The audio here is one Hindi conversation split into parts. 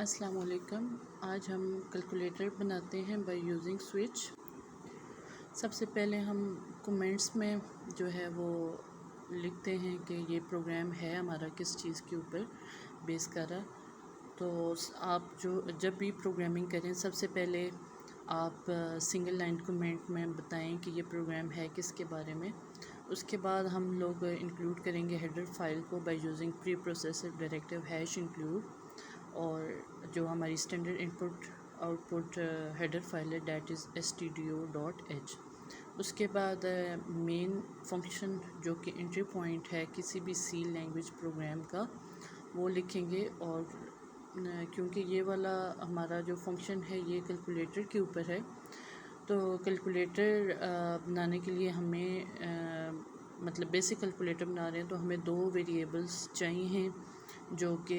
अस्सलाम वालेकुम। आज हम कैलकुलेटर बनाते हैं बाय यूजिंग स्विच। सबसे पहले हम कमेंट्स में जो है वो लिखते हैं कि ये प्रोग्राम है हमारा किस चीज़ के ऊपर बेस कर रहा। तो आप जब भी प्रोग्रामिंग करें सबसे पहले आप सिंगल लाइन कमेंट में बताएं कि ये प्रोग्राम है किसके बारे में। उसके बाद हम लोग इंक्लूड करेंगे हेडर फाइल को by using pre processor directive hash include, और जो हमारी standard input output header file है डैट इज़ stdio.h। उसके बाद मेन फंक्शन जो कि एंट्री पॉइंट है किसी भी सी लैंग्वेज प्रोग्राम का वो लिखेंगे। और क्योंकि ये वाला हमारा जो फंक्शन है ये कैलकुलेटर के ऊपर है, तो कैलकुलेटर बनाने के लिए हमें मतलब बेसिक कैलकुलेटर बना रहे हैं तो हमें दो वेरिएबल्स चाहिए जो कि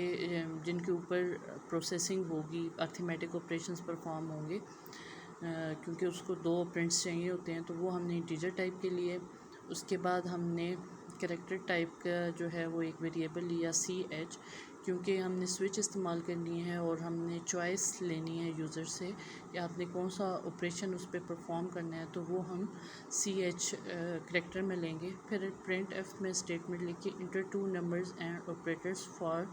जिनके ऊपर प्रोसेसिंग होगी, अर्थमेटिक ऑपरेशंस परफॉर्म होंगे, क्योंकि उसको दो ऑपरेंड्स चाहिए होते हैं। तो वो हमने इंटीजर टाइप के लिए। उसके बाद हमने कैरेक्टर टाइप का जो है वो एक वेरिएबल लिया CH, क्योंकि हमने स्विच इस्तेमाल करनी है और हमने चॉइस लेनी है यूज़र से कि आपने कौन सा ऑपरेशन उस पर परफॉर्म करना है, तो वो हम CH कैरेक्टर में लेंगे। फिर प्रिंट एफ में स्टेटमेंट लिखिए enter two numbers and operators for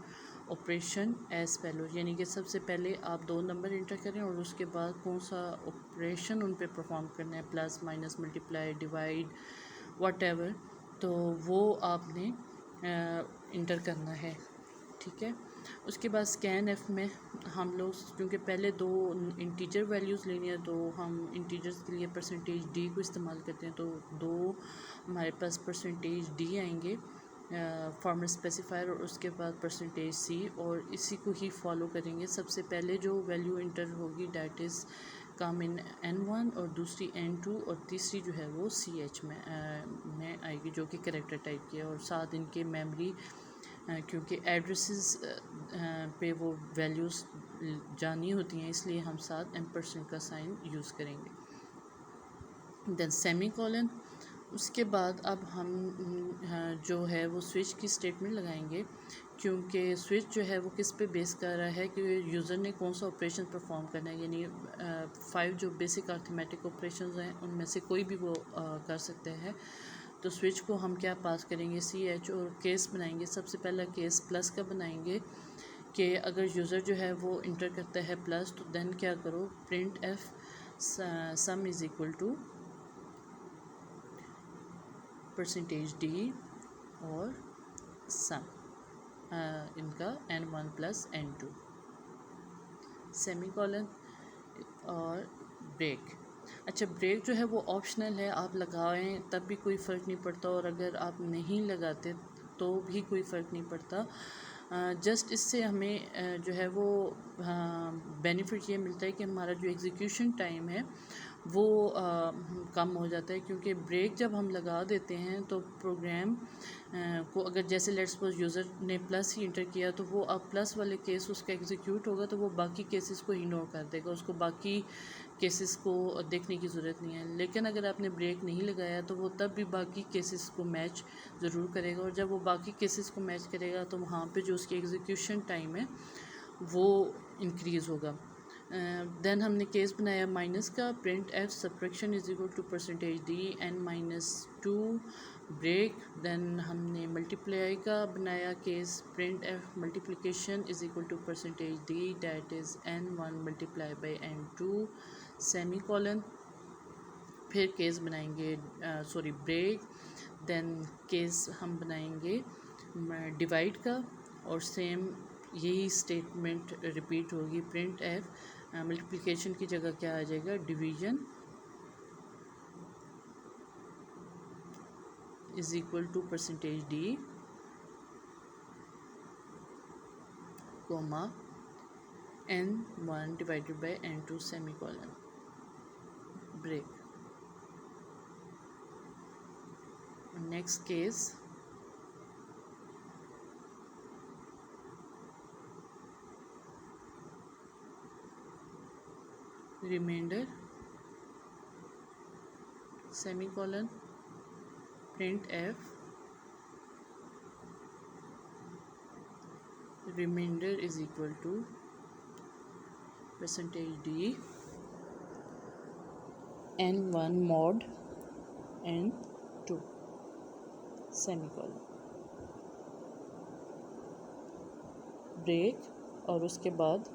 operation as follow, यानी कि सबसे पहले आप दो नंबर इंटर करें और उसके बाद कौन सा ऑपरेशन उन पे परफॉर्म करना है, plus minus multiply divide whatever, तो वो आपने इंटर करना है। ठीक है। उसके बाद स्कैन एफ में हम लोग क्योंकि पहले दो इंटीजर वैल्यूज़ लेनी है तो हम इंटीजर्स के लिए %d को इस्तेमाल करते हैं, तो दो हमारे पास %d आएंगे फॉर्मल स्पेसिफायर, और उसके बाद %c, और इसी को ही फॉलो करेंगे। सबसे पहले जो वैल्यू इंटर होगी that is come in N1 और दूसरी N2 और तीसरी जो है वो CH में आएगी जो कि कैरेक्टर टाइप की है। और साथ इनके मेमोरी क्योंकि एड्रेसेस पे वो वैल्यूज़ जानी होती हैं, इसलिए हम साथ एम्परसेंड का साइन यूज़ करेंगे। Then semi colon. उसके बाद अब हम जो है वो स्विच की स्टेटमेंट लगाएंगे, क्योंकि स्विच जो है वो किस पे बेस कर रहा है कि यूज़र ने कौन सा ऑपरेशन परफॉर्म करना है, यानी 5 जो बेसिक अर्थमेटिक ऑपरेशंस हैं उनमें से कोई भी वो कर सकते हैं। तो स्विच को हम क्या पास करेंगे CH, और केस बनाएंगे। सबसे पहला केस प्लस का बनाएंगे कि अगर यूज़र जो है वो इंटर करता है प्लस, तो देन क्या करो, print F sum is equal to %d और सम इनका N1 plus N2 semi colon और ब्रेक। अच्छा, ब्रेक जो है वो ऑप्शनल है, आप लगाएं तब भी कोई फ़र्क नहीं पड़ता, और अगर आप नहीं लगाते तो भी कोई फ़र्क नहीं पड़ता। जस्ट इससे हमें जो है वो बेनिफिट ये मिलता है कि हमारा जो एग्जीक्यूशन टाइम है वो कम हो जाता है, क्योंकि ब्रेक जब हम लगा देते हैं तो प्रोग्राम को अगर जैसे लेट्स सपोज यूज़र ने प्लस ही इंटर किया तो वो अब प्लस वाले केस उसका एग्जीक्यूट होगा, तो वो बाकी केसेस को इग्नोर कर देगा, उसको बाकी केसेस को देखने की ज़रूरत नहीं है। लेकिन अगर आपने ब्रेक नहीं लगाया तो वो तब भी बाकी केसेस को मैच ज़रूर करेगा, और जब वो बाकी केसेस को मैच करेगा तो वहाँ पे जो उसकी एग्जीक्यूशन टाइम है वो इंक्रीज़ होगा। देन हमने केस बनाया माइनस का, print F subtraction is equal to %d n-2 break. Then हमने मल्टीप्लाई का बनाया case, print F multiplication is equal to %d that is n1 multiply by n2 semi colon. फिर केस बनाएंगे ब्रेक। देन केस हम बनाएंगे डिवाइड का, और सेम यही स्टेटमेंट रिपीट होगी। प्रिंट एफ मल्टीप्लिकेशन की जगह क्या आ जाएगा, division is equal to %d comma n1 divided by n2 semi colon break. Next case remainder semi colon print F remainder is equal to %d n1 mod n2 semicolon break और उसके बाद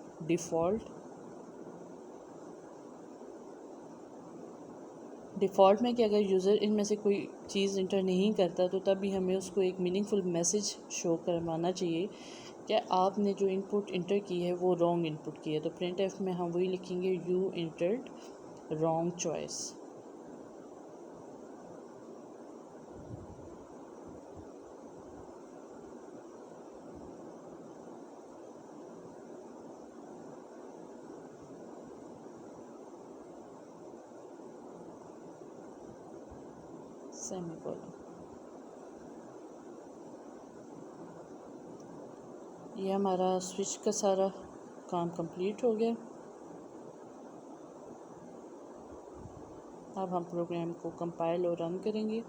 डिफ़ॉल्ट में कि अगर यूज़र इनमें से कोई चीज़ इंटर नहीं करता तो तभी हमें उसको एक मीनिंगफुल मैसेज शो करवाना चाहिए कि आपने जो इनपुट इंटर की है वो रॉन्ग इनपुट की है। तो प्रिंट एफ में हम वही लिखेंगे, you entered wrong choice. Semicolon. ये हमारा स्विच का सारा काम कंप्लीट हो गया। अब हम प्रोग्राम को कंपाइल और रन करेंगे।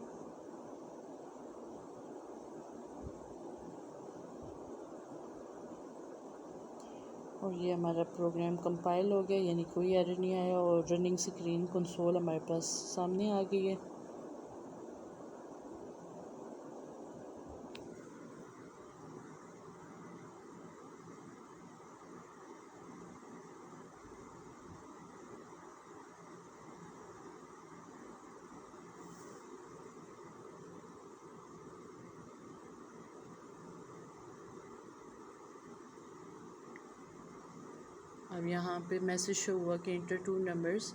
और ये हमारा प्रोग्राम कंपाइल हो गया, यानी कोई एरर नहीं आया और रनिंग स्क्रीन कंसोल हमारे पास सामने आ गई है। अब यहाँ पे मैसेज शो हुआ कि enter 2 numbers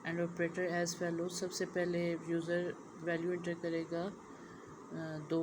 and operator as value. सबसे पहले यूज़र वैल्यू इंटर करेगा 2